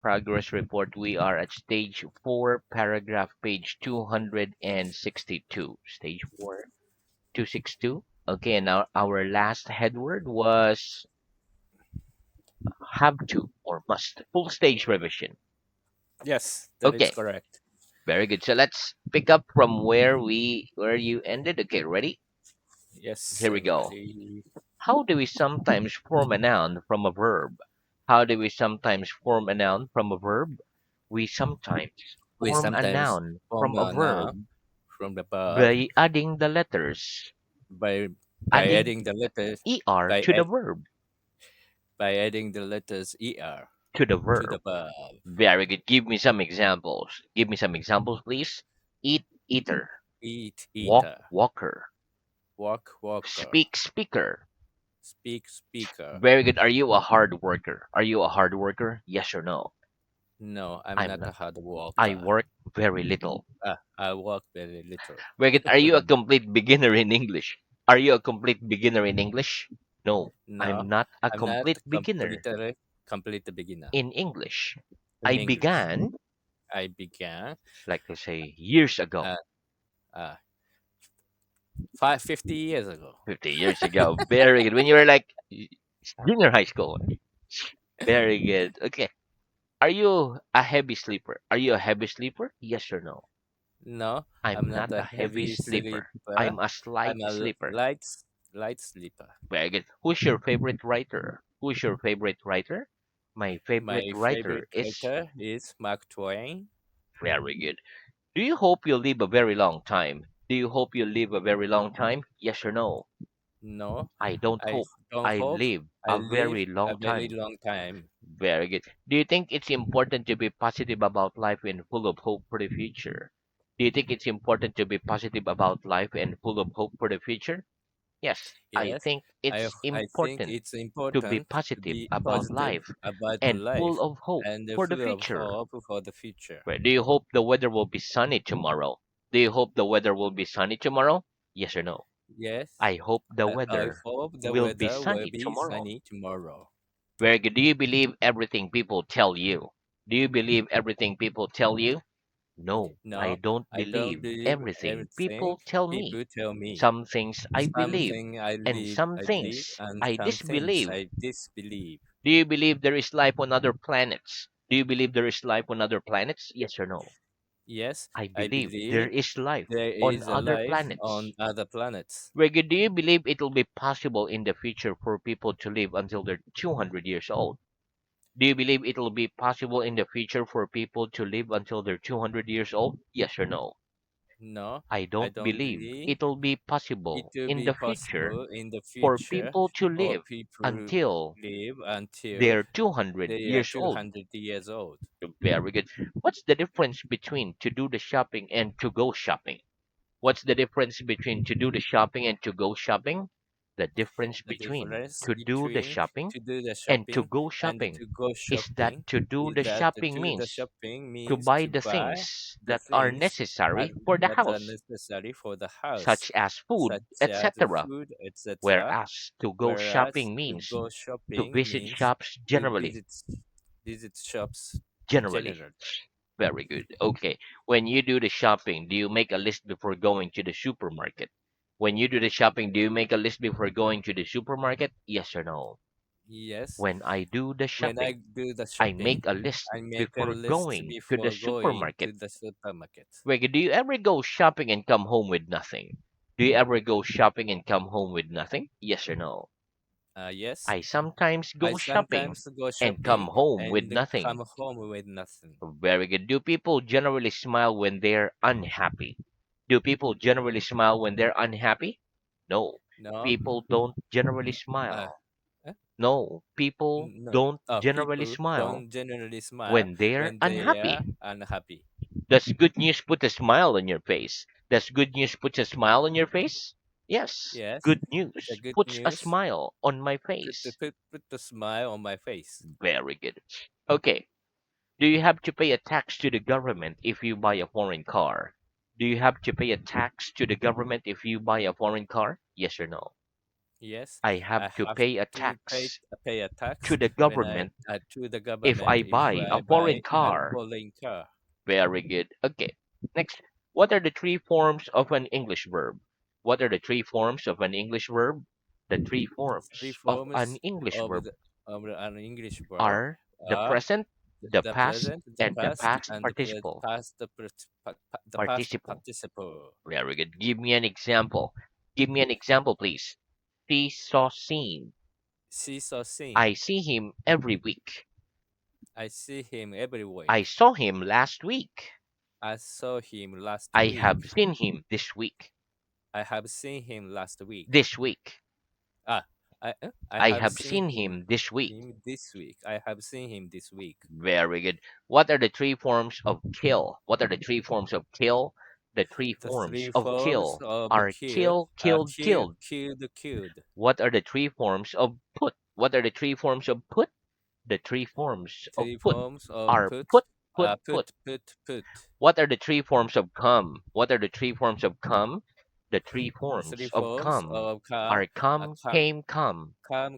Progress report. We are at stage 4, paragraph page 262. Stage 4, 262. Okay, and our last headword was have to or must. Full stage revision. Yes, that is Okay, correct. very good. So let's pick up from where you ended. Okay, ready? Yes, Here we I'm go. ready. How do we sometimes form a noun from a verb? How do we sometimes form a noun from a verb? We sometimes We form a sometimes noun form from a a noun verb from the verb by adding the letters, by adding adding the letters er by to the verb, adding the letters er to the to the verb. verb. Very good. Give me some examples. Give me some examples, please. Eat, eater. Eat, Walk, eater. walker. Walk, walker. Speak, speaker. Speak, speaker. Very good. Are you a hard worker? Are you a hard worker? Yes or no? No, I'm I'm not a not. hard I worker. work very little. I work very little. Very good. Are you a complete beginner in English? Are you a complete beginner in English? No, No, I'm not a I'm not complete a beginner complete beginner in English. in I English. began, I began like to say, years ago, uh, uh 50 years ago. 50 years ago. Very good. When you were like junior high school. Very good. Okay. Are you a heavy sleeper? Are you a heavy sleeper? Yes or no? No, I'm I'm not not a a heavy heavy sleeper. sleeper. I'm a slight I'm a sleeper. light sleeper. Very good. Who's your favorite writer? Who's your favorite writer? My favorite My writer favorite is writer is Mark Twain. very good. Do you hope you'll live a very long time? Do you hope you'll live a very long time? Yes or no? No, I don't I hope don't I hope live I a live very a long very time. long time. Very good. Do you think it's important to be positive about life and full of hope for the future? Do you think it's important to be positive about life and full of hope for the future? Yes, I Yes, think it's I think important it's to be important to positive be about positive life about and life full of hope and for the full of future. hope for the future. Right. Do you hope the weather will be sunny tomorrow? Do you hope the weather will be sunny tomorrow? Yes or no? Yes, I hope the I weather hope the will be weather will sunny be tomorrow. sunny tomorrow. Very good. Do you believe everything people tell you? Do you believe everything people tell you? No, I No, don't I don't believe believe everything everything people tell me. people tell me. Some things I believe, Something and some I believe, things and I some things disbelieve. I disbelieve. Do you believe there is life on other planets? Do you believe there is life on other planets? Yes or no? Yes, I I believe there believe is life there on is a other life on planets. other planets. Reggie, do you believe it will be possible in the future for people to live until they're 200 years old? Do you believe it will be possible in the future for people to live until they're 200 years old? Yes or no? No, I I don't don't believe believe it will be it possible will in be the future possible in the for future people to for live people until live until they're 200 they are years old. 200 years old. Very good. What's the difference between to do the shopping and to go shopping? What's the difference between to do the shopping and to go shopping? The difference The between difference to do the between shopping to do the and to shopping go and shopping to go is that shopping to do is the that to shopping do the means shopping to means buy to the buy things the that are things necessary for the that are house, necessary for the house, such as food, such as the etc. food, etc. Whereas to go Whereas shopping to means go to shopping visit means shops to generally. visit shops Generally. generally. Very good. Okay. When you do the shopping, do you make a list before going to the supermarket? When you do the shopping, do you make a list before going to the supermarket? Yes or no? Yes, When I do the when I shopping, do the I shopping, make a list I make a before list going to the before going supermarket. to the supermarket. Wait, do you ever go shopping and come home with nothing? Do you ever go shopping and come home with nothing? Yes or no? Yes, I sometimes I go shopping sometimes go and come shopping home with and nothing. come home with nothing. Very good. Do people generally smile when they're unhappy? Do people generally smile when they're unhappy? No. No, People don't generally uh, smile. eh? No. People No. don't generally People smile don't generally smile when they're when they unhappy. are unhappy. Does good news put a smile on your face? Does good news put a smile on your face? Yes. Yes, Good the news good puts a news smile on my face. put the smile on my face. Very good. Okay. Do you have to pay a tax to the government if you buy a foreign car? Do you have to pay a tax to the government if you buy a foreign car? Yes or no? Yes, I I have to have pay a to tax pay a to tax the when I government to the if government I if buy a I foreign buy a car. foreign car. Very good. Okay. Next, what are the three forms of an English verb? What are the three forms of an English verb? The three The three forms of an forms English of verb an English verb are the are present, the the past, present, the and the past, past and participle. the past Participle. participle. Very good. Give me an example. Give me an example, please. She saw seen. Seesaw I scene. see him every week. I see him every I week. saw him last week. I saw him last I have week. seen him this week. I have seen him last week. This week. Ah, I I have have seen seen him this week. him this week. I have seen him this week. Very good. What are the three forms of kill? What are the three forms of kill? The three The forms three of forms kill of are kill kill, are killed, killed. killed. What are the three forms of put? What are the three forms of put? The three forms of Three put forms of are put, put, put. put. What are the three forms of come? What are the three forms of come? The three The three forms of forms come of are come, came, come.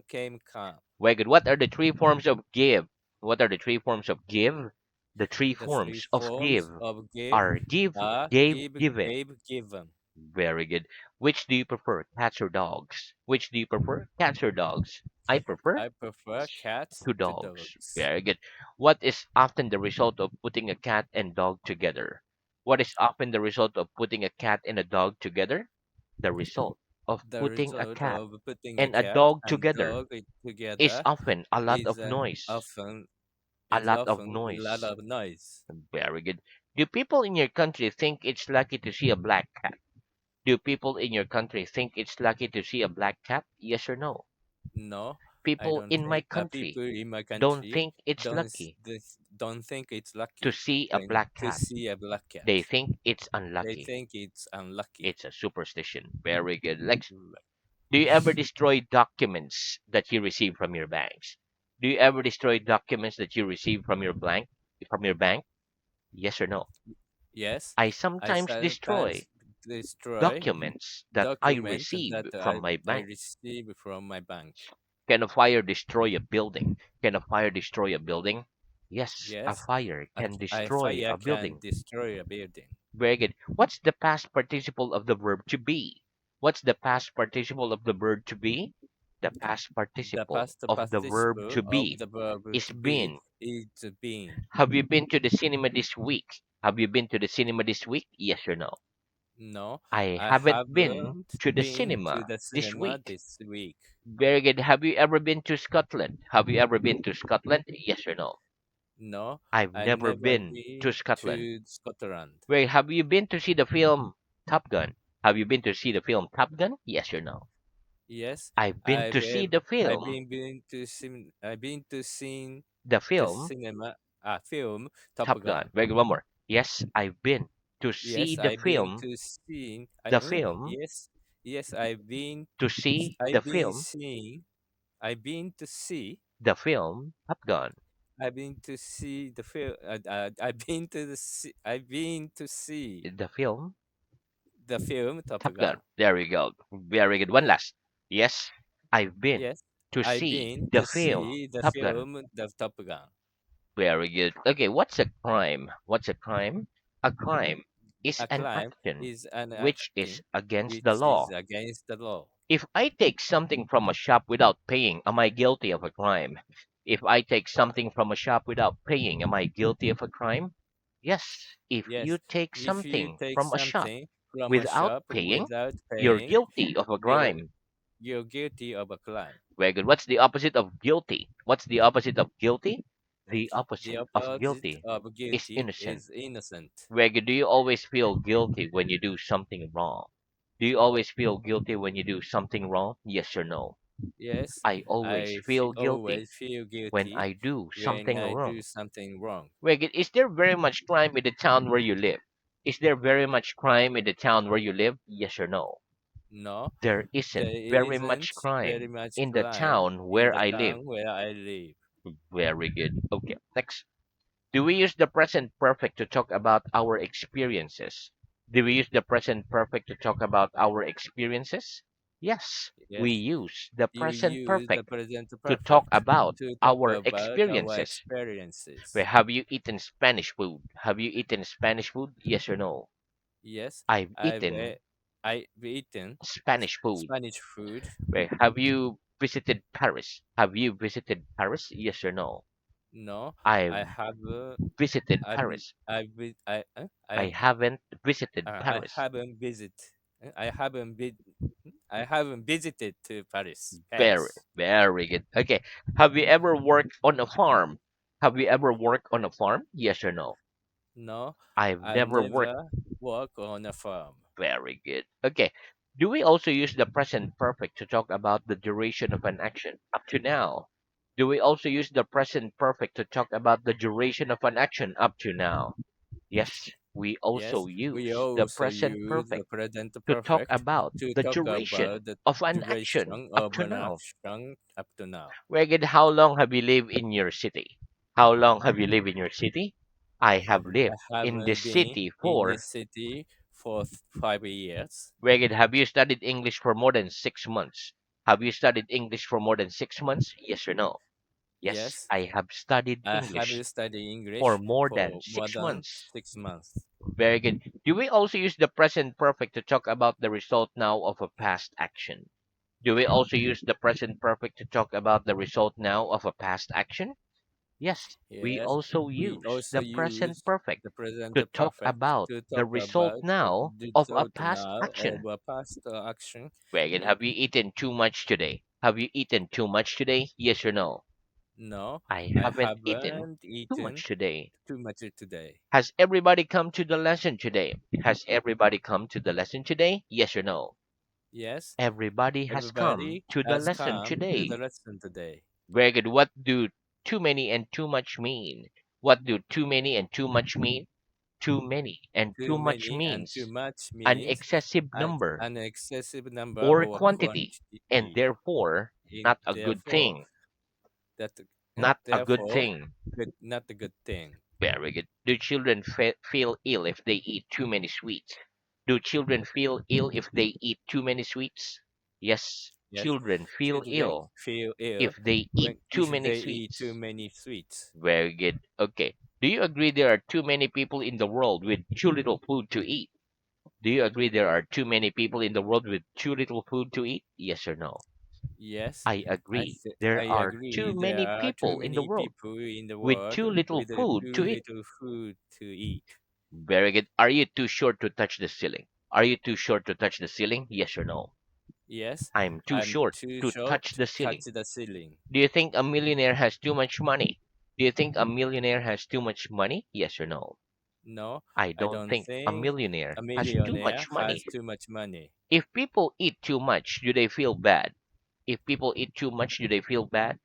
came, come. Very good. What are the three forms of give? What are the three forms of give? The three The three forms of give forms of give are give, are gave, give, given. gave, given. Very good. Which do you prefer, cats or dogs? Which do you prefer, cats or dogs? I prefer I prefer cats two to dogs. dogs. Very good. What is often the result of putting a cat and dog together? What is often the result of putting a cat and a dog together? The result of The putting a result cat of putting a and a cat dog and together dog is together often a lot is of noise. often A is lot of often a lot noise. of noise. Very good. Do people in your country think it's lucky to see a black cat? Do people in your country think it's lucky to see a black cat? Yes or no? No, I People don't in my think country people in my don't country think it's lucky don't think it's to lucky see a when black to cat. see a black cat. They think it's They unlucky. think it's unlucky. It's a superstition. Very good. Lex, do you ever destroy documents that you receive from your banks? Do you ever destroy documents that you receive from your bank? Yes or no? Yes, I I sometimes destroy sometimes destroy documents that I document receive that from my I bank. receive from my bank. Can a fire destroy a building? Can a fire destroy a building? Yes, a Yes, fire can a destroy fire a can building. destroy a building. Very good. What's the past participle of the verb to be? What's the past participle of the verb to be? The past The participle past of the verb participle to of be the verb is to be been. is being. Have you been to the cinema this week? Have you been to the cinema this week? Yes or no? No, I I haven't been haven't to the been to cinema the this cinema week. this week. Very good. Have you ever been to Scotland? Have you ever been to Scotland? Yes or no? No, I've I never never been to been Scotland. to Scotland. Wait, have you been to see the film Top Gun? Have you been to see the film Top Gun? Yes or no? Yes, I've been to see the film. I've been to see The the film cinema film Top Top Gun. Gun. Wait, one more. Yes, I've been to see Yes, the I've been film. to see The film yes, yes, I've been to see the I've been film. seeing I've been to see The film Top Gun. I've been to see the film. I've been to I've been to see The film the film Top Top Gun. Gun. There we go. Very good. One last. Yes, I've been Yes, to I've see been the to film see the Top Gun. film the Top Gun. Very good. Okay, what's a crime? What's a crime? A crime is A an crime action is an which is action against the which is law. against the law. If I take something from a shop without paying, am I guilty of a crime? If I take something from a shop without paying, am I guilty of a crime? Yes. If you Yes, take if you something take from a shop something from a without shop paying, without you're paying, guilty of a you're crime. you're guilty of a crime. Very good. What's the opposite of guilty? What's the opposite of guilty? The The opposite of opposite guilty of is guilty innocent. is innocent. Greg, do you always feel guilty when you do something wrong? Do you always feel guilty when you do something wrong? Yes or no? Yes, I always feel guilty always feel when guilty I do when something I do wrong. something wrong. Greg, is there very much crime in the town where you live? Is there very much crime in the town where you live? Yes or no? No, There there isn't very isn't much very crime much in the crime town in where the I live. town where I live. Very good. Okay, next. Do we use the present perfect to talk about our experiences? Do we use the present perfect to talk about our experiences? Yes, we Yes, use the you present use the perfect present to talk perfect about to talk our about our experiences. Where experiences. have you eaten Spanish food? Have you eaten Spanish food? Yes or no? Yes, I've I've eaten I've eaten Spanish food. Spanish food. Where have you visited Paris? Have you visited Paris? Yes or no? No, I've I have visited I be Paris. I haven't visited I Paris. haven't I haven't visited to Paris. Very, Paris. very good. Okay. Have you ever worked on a farm? Have you ever worked on a farm? Yes or no? No, I've I never worked. never work on a farm. Very good. Okay. Do we also use the present perfect to talk about the duration of an action? Up to now. Do we also use the present perfect to talk about the duration of an action? Up to now. Yes, we Yes, also we use the also present use the perfect present to talk perfect about to the talk duration about the of an action. duration Up of to an now. action up to now. Regid, how long have you lived in your city? How long have you lived in your city? I have I lived in the haven't been city in the for. city for 5 years. Regid, have you studied English for more than 6 months? Have you studied English for more than 6 months? Yes or no? Yes, Yes, I have studied I English have studied for English more than for more six than months. 6 months. Very good. Do we also use the present perfect to talk about the result now of a past action? Do we also use the present perfect to talk about the result now of a past action? Yes, we Yes, also we use also the present use perfect the present to talk perfect about to the talk result about now the of a result past now of action. a past action. Very good. Y- Have you eaten too much today? Have you eaten too much today? Yes or no? No, I I haven't eaten haven't too eaten much today. too much today. Has everybody come to the lesson today? Has everybody come to the lesson today? Yes or no? Yes, Everybody has come everybody to the has lesson come to the today. lesson today. Very good. What do too many and too much mean? What do too many and too much mean? Too many and Too too much many and too means much an means excessive number an excessive number or or quantity, and quantity. therefore not a good Therefore, thing. that Not a good therefore thing. not a good thing. Very good. Do children feel ill if they eat too many sweets? Do children feel ill if they eat too many sweets? Yes, Yes, children feel children ill feel ill if they eat when too if many they eat too sweets. many sweets. Very good. Okay. Do you agree there are too many people in the world with too little food to eat? Do you agree there are too many people in the world with too little food to eat? Yes or no? Yes, I agree. There I are too agree. There many are too people in the many world people in the with world too little with food too to eat. little food to eat. Very good. Are you too short to touch the ceiling? Are you too short to touch the ceiling? Yes or no? Yes, I'm too I'm short too to short touch to the touch ceiling. the ceiling. Do you think a millionaire has too much money? Do you think a millionaire has too much money? Yes or no? No, I I don't don't think a think millionaire a has too millionaire much has money. too much money. If people eat too much, do they feel bad? If people eat too much, do they feel bad?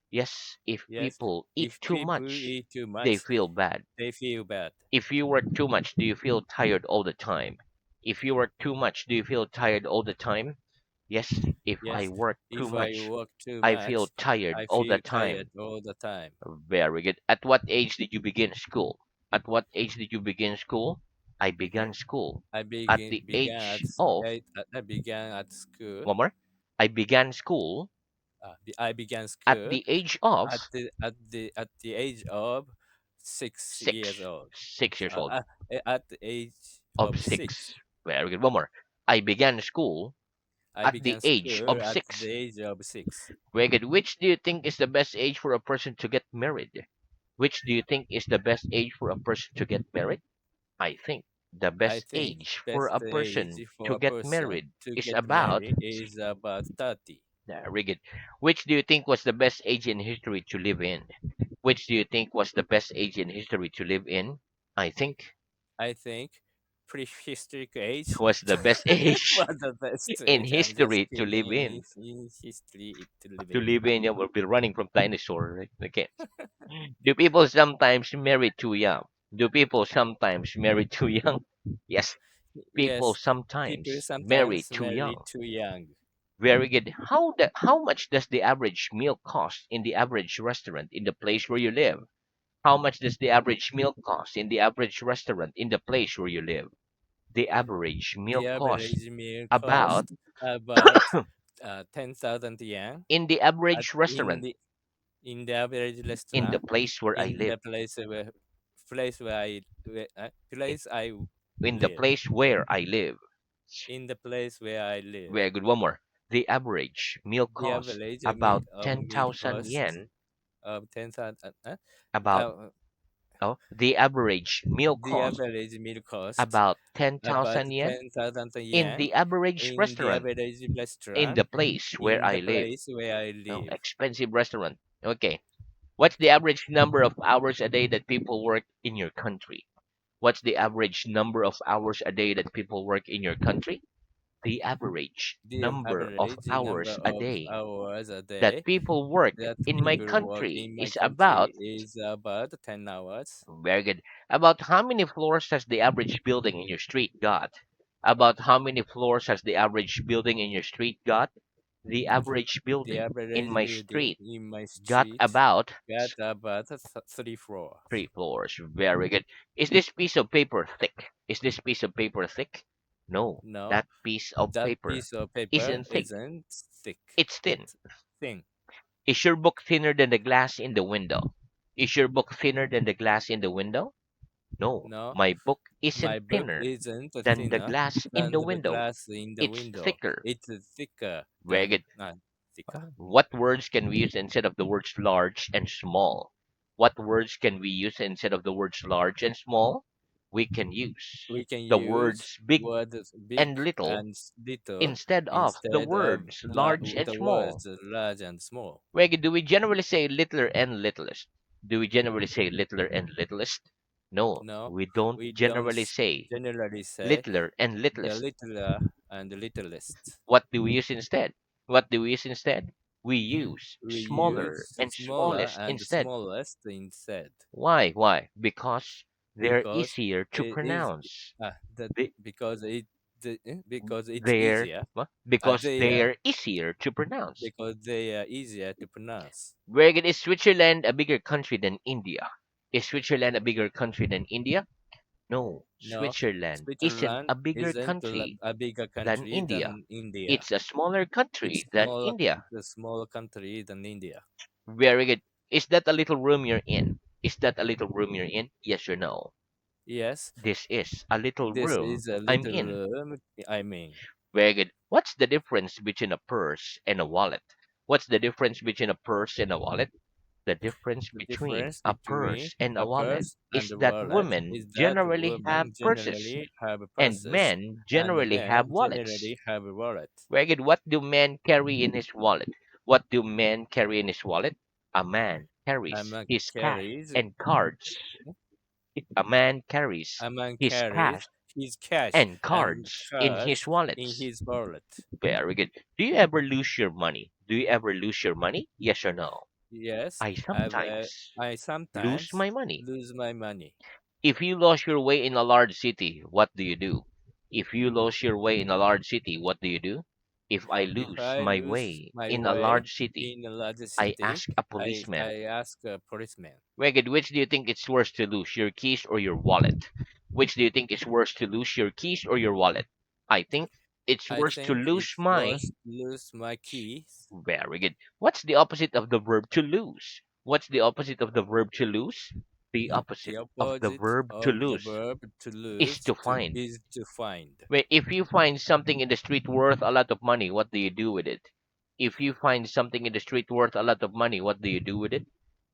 Yes, if Yes, people eat if too people much, eat too they much, feel bad. they feel bad. If you work too much, do you feel tired all the time? If you work too much, do you feel tired all the time? Yes, if I Yes, work too if I much, work too I feel much, tired I all the feel tired time. all the time. Very good. At what age did you begin school? At what age did you begin school? I began school at the age of, I began at school. one more. I began school I began at school the age of at the age of 6 years six. old. 6 years old. At the age Of of six, six. Very good. One more. I began school I at the began age school of at the six. age of 6. Very good. Which do you think is the best age for a person to get married? Which do you think is the best age for a person to get married? I think the I best think age for best a age person for to a get person married to is get about. married is about 30. Very good. Which do you think was the best age in history to live in? Which do you think was the best age in history to live in? I think I think prehistoric age was the best age was the best in age. I'm just history to live kidding. in. In history to live To in. live in, yeah, we'll be running from dinosaur, right? Okay. Do people sometimes marry too young? Do people sometimes marry too young? Yes, people Yes, people sometimes marry sometimes too marry young. too young. Very good. How much does the average meal cost in the average restaurant in the place where you live? How much does the average meal cost in the average restaurant in the place where you live? The average meal The cost average meal about cost about 10,000 yen in the at average restaurant in the average in the restaurant place where I in live. the place I In the live place where I live. in the place where I live. Very good. One more. The average meal The cost average about meal 10,000 cost yen. of 10,000 About uh, oh, the average meal the cost average meal cost about about 10,000 yen 10,000 in yen the average in the restaurant average in restaurant the place where in I the live. place where I Oh, live. expensive restaurant. Okay. What's the average number of hours a day that people work in your country? What's the average number of hours a day that people work in your country? The average The number of average number hours a of day hours a that day people work that in my people work country in my is about country is about 10 hours. very good. About how many floors has the average building in your street got? About how many floors has the average building in your street got? The average The building in average my building street in my got street about got about 3 floors. 3 floors. Very good. Is this piece of paper thick? Is this piece of paper thick? No, No, that piece of that paper piece of paper isn't thick. isn't thick. It's thin. It's thin. Is your book thinner than the glass in the window? Is your book thinner than the glass in the window? No, No, my book isn't my book thinner isn't than the thinner glass in than the the window. glass in the It's window. thicker. It's thicker Very than good. thicker. What words can we use instead of the words large and small? What words can we use instead of the words large and small? We can use We can the use words big words big and little and little instead of the instead of words large and the small. words large and small. Very good. Do we generally say littler and littlest? Do we generally say littler and littlest? No, No, we don't we don't generally say generally say littler and the littlest. littler and the littlest. What do we use instead? What do we use instead? We use We smaller use and smaller smallest and instead. smallest instead Why? Why? Because they're because easier to it is pronounce. that They, because it's they're easier. what? Because They they're easier to pronounce. because they are easier to pronounce. Very good. Is Switzerland a bigger country than India? Is Switzerland a bigger country than India? No, No, Switzerland isn't Switzerland a bigger isn't country a bigger than country India. than India. It's a smaller country than India. It's a smaller country than India. Very good. Is that a little room you're in? Is that a little room you're in? Yes or no? Yes, This is a little this room is a I'm little in. room. I mean, Very good. What's the difference between a purse and a wallet? What's the difference between a purse and a wallet? The difference the between difference a between purse and a a wallet purse and is a that wallet women is that generally have women purses generally have and purses men and generally have men wallets. generally have a wallet. Very good. What do men carry in his wallet? What do men carry in his wallet? A man carries A his cash carries and cards. A man carries a man his cash carries his cash and and cards in his cards in wallets. his wallet. Very good. Do you ever lose your money? Do you ever lose your money? Yes or no? Yes, I sometimes I lose sometimes my money. lose my money. If you lost your way in a large city, what do you do? If you lose your way in a large city, what do you do? If I If lose I my lose way my in a way large city, in a large I city, ask a policeman. I ask a policeman. Regid, which do you think it's worse to lose, your keys or your wallet? Which do you think is worse to lose, your keys or your wallet? I think it's I worse to think lose it's my. worse to lose my keys. Very good. What's the opposite of the verb to lose? What's the opposite of the verb to lose? The The opposite of the opposite verb to of the lose verb to is lose to find. is to find. Wait, if you find something in the street worth a lot of money, what do you do with it? If you find something in the street worth a lot of money, what do you do with it?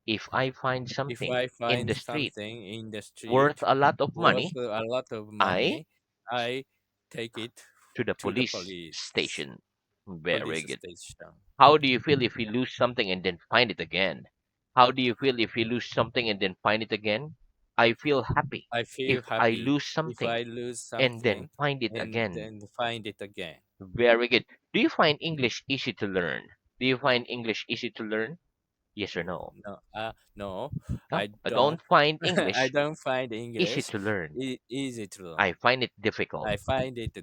If I find If something I in find the street something in the worth street a lot of worth money, a lot of I money, I take it to the to the police station. Very police good. station. How do you feel if you lose something and then find it again? How do you feel if you lose something and then find it again? I feel happy I feel if I happy lose if something I lose and then something find it and again. then find it again. Very good. Do you find English easy to learn? Do you find English easy to learn? Yes or no? No, No, I I don't. don't find I English don't find easy English to learn. easy to learn. I find it difficult. I find it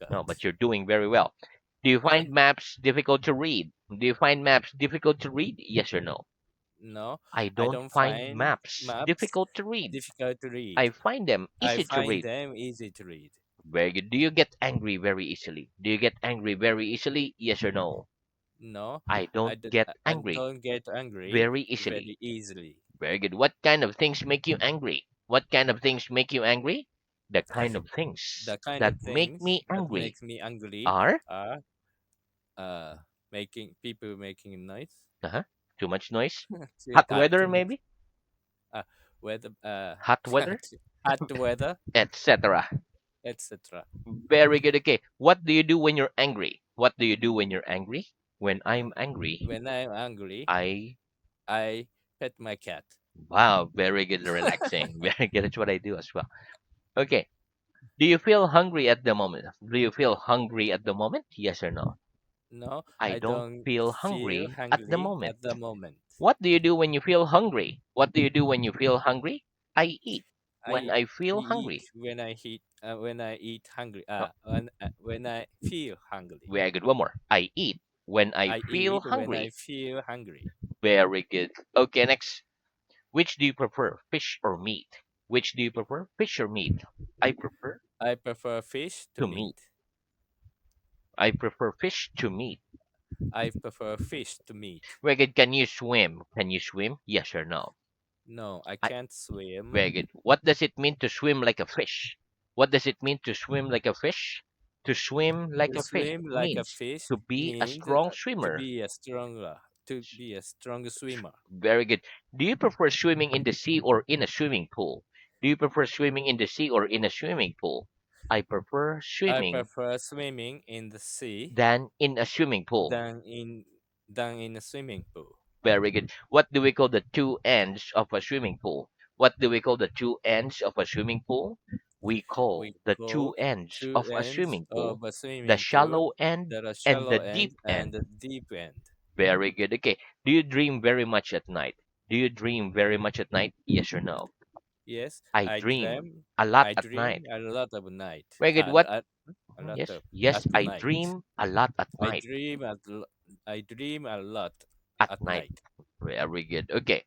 No, difficult. but you're doing very well. Do you find maps difficult to read? Do you find maps difficult to read? Yes or no? No, I I don't don't find find maps maps difficult to read. difficult to read. I find them I easy to find read. them easy to read. Very good. Do you get angry very easily? Do you get angry very easily? Yes or no? No, I don't get I angry don't get angry very easily. very easily. Very good. What kind of things make you angry? What kind of things make you angry? The kind of things The kind that of make things me that angry makes me angry are are making people making noise. uh too much noise, Too, hot weather, too much maybe, weather, hot weather, hot weather, etc. etc. Very good. Okay. What do you do when you're angry? What do you do when you're angry? When I'm angry, When I'm angry, I I pet my cat. wow, very good, relaxing. Very good. That's what I do as well. Okay. Do you feel hungry at the moment? Do you feel hungry at the moment? Yes or no? No, I I don't don't feel feel hungry at the hungry moment. at the moment. What do you do when you feel hungry? What do you do when you feel hungry? I eat when I I feel eat hungry. when I eat hungry. Oh, When I feel hungry. very good. One more. I eat when I I feel eat when I hungry. feel hungry. Very good. Okay, next. Which do you prefer, fish or meat? Which do you prefer, fish or meat? I prefer I prefer fish to to meat. meat. I prefer fish to meat. I prefer fish to meat. Very good. Can you swim? Can you swim? Yes or no? No, I I, can't swim. very good. What does it mean to swim like a fish? What does it mean to swim like a fish? To swim like To a fish swim like a means fish to be a means strong to swimmer. be a stronger swimmer. Very good. Do you prefer swimming in the sea or in a swimming pool? Do you prefer swimming in the sea or in a swimming pool? I prefer I swimming prefer swimming in the sea than in a swimming pool. than in than in a swimming pool. Very good. What do we call the two ends of a swimming pool? What do we call the two ends of a swimming pool? We call We the two call ends two of a ends swimming pool of a the swimming pool shallow end that are and shallow the end deep and end. the deep end. Very good. Okay. Do you dream very much at night? Do you dream very much at night? Yes or no? Yes, I dream a lot I at night. dream a lot of night. Very good. What? A lot Yes. of Yes, at I night. dream a lot at I night. dream I dream a lot At at night. night. Very good. Okay.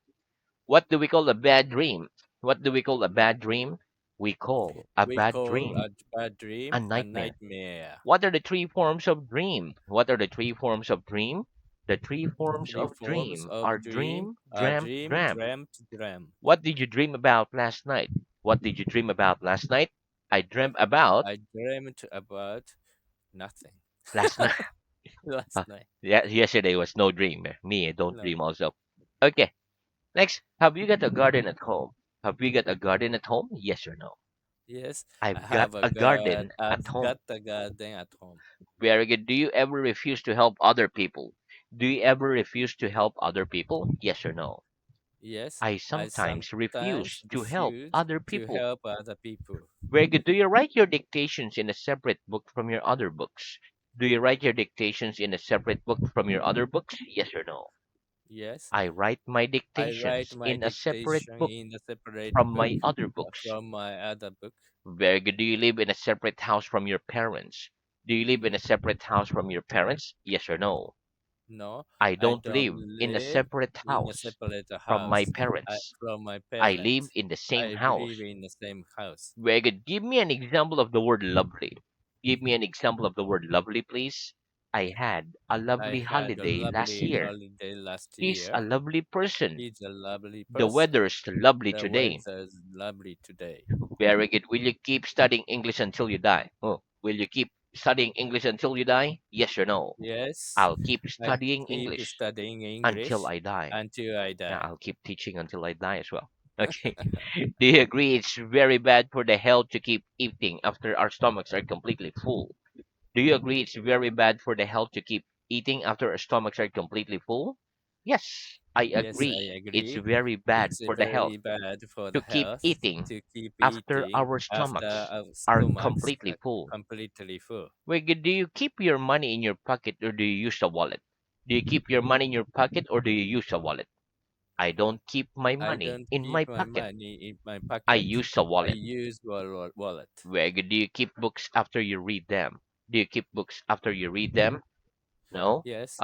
What do we call a bad dream? What do we call a bad dream? We call a We bad call dream a bad a dream a nightmare. nightmare. What are the three forms of dream? What are the three forms of dream? The three forms Three of forms dream of are dream dream, are dreamt, dream, dreamt. dreamt, dreamt. What did you dream about last night? What did you dream about last night? I dreamt about I dreamt about nothing last night. last night. Yeah, yesterday was no dream. Me, I don't No. dream also. Okay, next. Have you got a garden at home? Have you got a garden at home? Yes or no? Yes, I've got a garden at I've home. got a garden at home. Very good. Do you ever refuse to help other people? Do you ever refuse to help other people? Yes or no? Yes, I I sometimes sometimes refuse to help refuse other to people. help other people. Very good. Do you write your dictations in a separate book from your other books? Do you write your dictations in a separate book from your other books? Yes or no? Yes, I write my I write dictations my in a separate dictation book in a separate from book my other books. from my other book. Very good. Do you live in a separate house from your parents? Do you live in a separate house from your parents? Yes or no? No, I I don't don't live in a live separate in a house separate from my house parents. from my I live parents. in the same I house. live in the same house. Very good. Give me an example of the word lovely. Give me an example of the word lovely, please. I had a I lovely had a holiday last lovely year. holiday last He's year. a lovely person. He's a lovely The person. weather's lovely The today. weather's lovely today. Very good. Will you keep studying English until you die? Oh, will you keep studying English until you die? Yes or no? Yes, I'll keep I studying keep English studying until English I die. until I Yeah, die. I'll keep teaching until I die as well. Okay. Do you agree it's very bad for the health to keep eating after our stomachs are completely full? Do you agree it's very bad for the health to keep eating after our stomachs are completely full? Yes, I Yes, I agree. It's agree. very bad It's for the health very bad for to the keep health eating to keep after eating our after stomachs our are stomachs completely are full. completely full. Wait, do you keep your money in your pocket or do you use a wallet? Do you keep your money in your pocket or do you use a wallet? I don't keep my I money don't in my keep my pocket. money in my I pocket. use a I wallet. use wallet. Where do you keep books after you read them? Do you keep books after you read them? No? Yes,